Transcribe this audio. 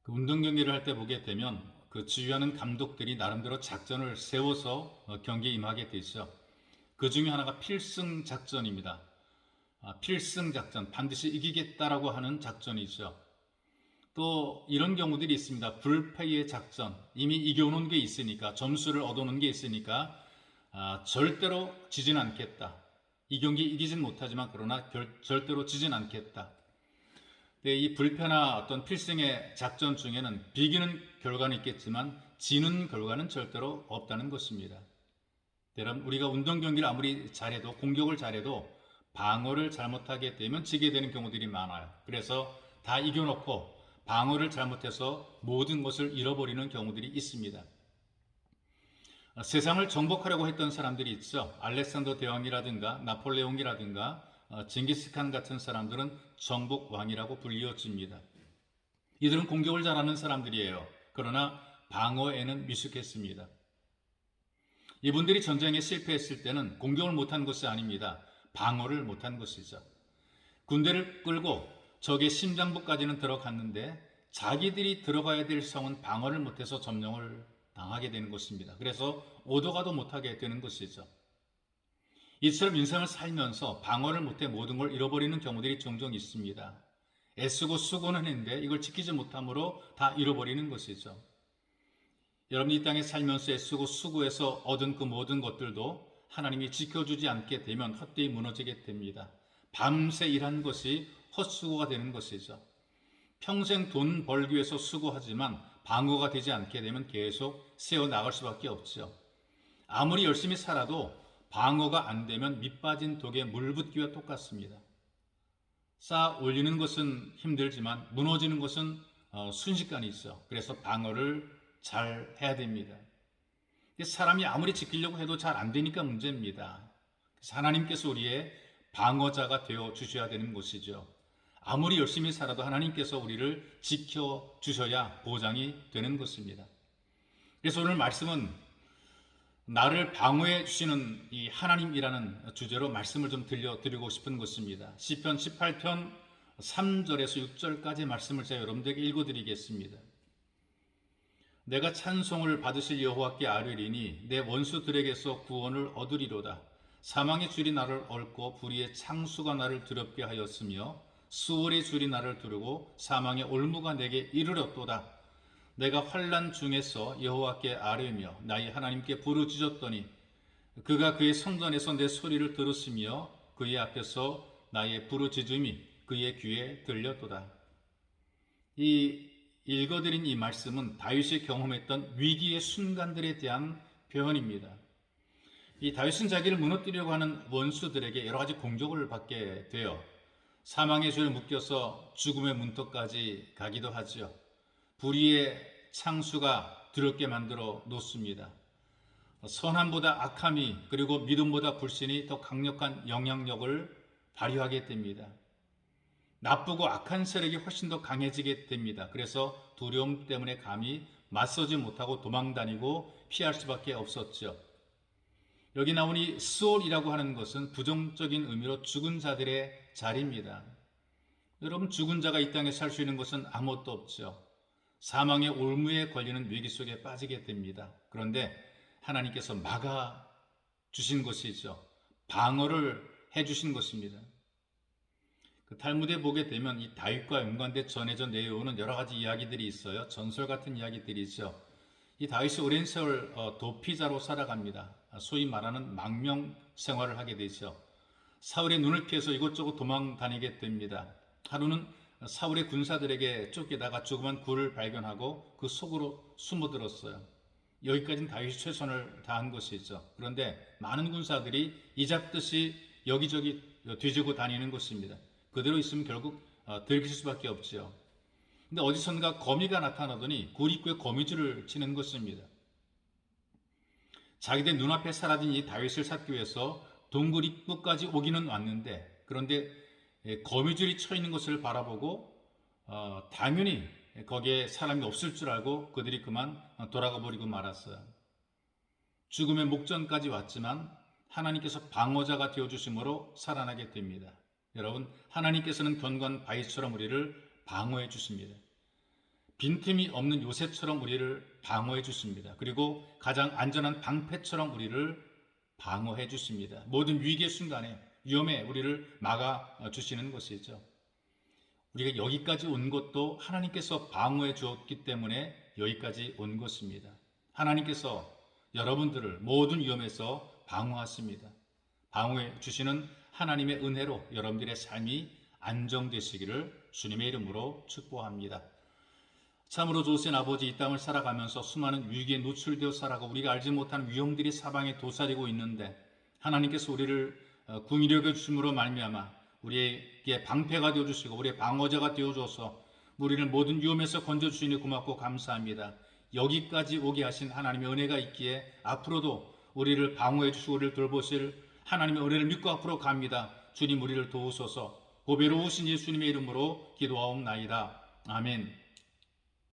그 운동 경기를 할 때 보게 되면 그 지휘하는 감독들이 나름대로 작전을 세워서 경기에 임하게 되죠. 그 중에 하나가 필승 작전입니다. 필승 작전, 반드시 이기겠다라고 하는 작전이죠. 또 이런 경우들이 있습니다. 불패의 작전, 이미 이겨놓은 게 있으니까, 점수를 얻어놓은 게 있으니까 절대로 지진 않겠다. 이 경기 이기진 못하지만 그러나 절대로 지진 않겠다. 이 불패나 어떤 필승의 작전 중에는 비기는 결과는 있겠지만 지는 결과는 절대로 없다는 것입니다. 여러분, 우리가 운동 경기를 아무리 잘해도, 공격을 잘해도 방어를 잘못하게 되면 지게 되는 경우들이 많아요. 그래서 다 이겨놓고 방어를 잘못해서 모든 것을 잃어버리는 경우들이 있습니다. 세상을 정복하려고 했던 사람들이 있죠. 알렉산더 대왕이라든가 나폴레옹이라든가 징기스칸 같은 사람들은 정복왕이라고 불리워집니다. 이들은 공격을 잘하는 사람들이에요. 그러나 방어에는 미숙했습니다. 이분들이 전쟁에 실패했을 때는 공격을 못한 것이 아닙니다. 방어를 못한 것이죠. 군대를 끌고 적의 심장부까지는 들어갔는데 자기들이 들어가야 될 성은 방어를 못해서 점령을 당하게 되는 것입니다. 그래서 오도가도 못하게 되는 것이죠. 이처럼 인생을 살면서 방어를 못해 모든 걸 잃어버리는 경우들이 종종 있습니다. 애쓰고 수고는 했는데 이걸 지키지 못함으로 다 잃어버리는 것이죠. 여러분이 이 땅에 살면서 애쓰고 수고해서 얻은 그 모든 것들도 하나님이 지켜주지 않게 되면 헛되이 무너지게 됩니다. 밤새 일한 것이 헛수고가 되는 것이죠. 평생 돈 벌기 위해서 수고하지만 방어가 되지 않게 되면 계속 새어나갈 수밖에 없죠. 아무리 열심히 살아도 방어가 안 되면 밑 빠진 독에 물 붓기와 똑같습니다. 쌓아 올리는 것은 힘들지만 무너지는 것은 순식간이죠. 그래서 방어를 잘 해야 됩니다. 사람이 아무리 지키려고 해도 잘 안 되니까 문제입니다. 그래서 하나님께서 우리의 방어자가 되어 주셔야 되는 것이죠. 아무리 열심히 살아도 하나님께서 우리를 지켜주셔야 보장이 되는 것입니다. 그래서 오늘 말씀은 나를 방어해 주시는 이 하나님이라는 주제로 말씀을 좀 들려드리고 싶은 것입니다. 시편 18편 3절에서 6절까지 말씀을 제가 여러분들에게 읽어드리겠습니다. 내가 찬송을 받으실 여호와께 아뢰리니 내 원수들에게서 구원을 얻으리로다. 사망의 줄이 나를 얽고 불의의 창수가 나를 두렵게 하였으며 수월의 줄이 나를 두르고 사망의 올무가 내게 이르렀도다. 내가 환난 중에서 여호와께 아뢰며 나의 하나님께 부르짖었더니 그가 그의 성전에서 내 소리를 들으시며 그의 앞에서 나의 부르짖음이 그의 귀에 들렸도다. 이 읽어드린 이 말씀은 다윗이 경험했던 위기의 순간들에 대한 표현입니다. 이 다윗은 자기를 무너뜨리려고 하는 원수들에게 여러 가지 공격을 받게 되어 사망의 죄에 묶여서 죽음의 문턱까지 가기도 하죠. 불의의 창수가 두렵게 만들어 놓습니다. 선함보다 악함이 그리고 믿음보다 불신이 더 강력한 영향력을 발휘하게 됩니다. 나쁘고 악한 세력이 훨씬 더 강해지게 됩니다. 그래서 두려움 때문에 감히 맞서지 못하고 도망다니고 피할 수밖에 없었죠. 여기 나온 이 스올이라고 하는 것은 부정적인 의미로 죽은 자들의 자리입니다. 여러분, 죽은 자가 이 땅에 살 수 있는 것은 아무것도 없죠. 사망의 올무에 걸리는 위기 속에 빠지게 됩니다. 그런데 하나님께서 막아 주신 것이죠. 방어를 해 주신 것입니다. 그 탈무드에 보게 되면 이 다윗과 연관돼 전해져 내려오는 여러 가지 이야기들이 있어요. 전설 같은 이야기들이죠. 이 다윗이 오랜 세월 도피자로 살아갑니다. 소위 말하는 망명 생활을 하게 되죠. 사울의 눈을 피해서 이곳저곳 도망 다니게 됩니다. 하루는 사울의 군사들에게 쫓기다가 조그만 굴을 발견하고 그 속으로 숨어들었어요. 여기까지는 다윗이 최선을 다한 것이죠. 그런데 많은 군사들이 이잡듯이 여기저기 뒤지고 다니는 것입니다. 그대로 있으면 결국 들킬 수밖에 없죠. 근데 어디선가 거미가 나타나더니 굴 입구에 거미줄을 치는 것입니다. 자기들 눈앞에 사라진 이 다윗을 찾기 위해서 동굴 입구까지 오기는 왔는데 그런데 거미줄이 쳐 있는 것을 바라보고 당연히 거기에 사람이 없을 줄 알고 그들이 그만 돌아가 버리고 말았어요. 죽음의 목전까지 왔지만 하나님께서 방어자가 되어주심으로 살아나게 됩니다. 여러분, 하나님께서는 견고한 바위처럼 우리를 방어해 주십니다. 빈틈이 없는 요새처럼 우리를 방어해 주십니다. 그리고 가장 안전한 방패처럼 우리를 방어해 주십니다. 모든 위기의 순간에 위험에 우리를 막아 주시는 것이죠. 우리가 여기까지 온 것도 하나님께서 방어해 주었기 때문에 여기까지 온 것입니다. 하나님께서 여러분들을 모든 위험에서 방어하십니다. 방어해 주시는 하나님의 은혜로 여러분들의 삶이 안정되시기를 주님의 이름으로 축복합니다. 참으로 좋으신 아버지, 이 땅을 살아가면서 수많은 위기에 노출되어 살아가 우리가 알지 못하는 위험들이 사방에 도사리고 있는데 하나님께서 우리를 궁히 여겨 주심으로 말미암아 우리에게 방패가 되어주시고 우리의 방어자가 되어줘서 우리를 모든 위험에서 건져주시니 고맙고 감사합니다. 여기까지 오게 하신 하나님의 은혜가 있기에 앞으로도 우리를 방어해 주시고 우리를 돌보실 하나님의 은혜를 믿고 앞으로 갑니다. 주님, 우리를 도우소서. 보배로우신 예수님의 이름으로 기도하옵나이다. 아멘.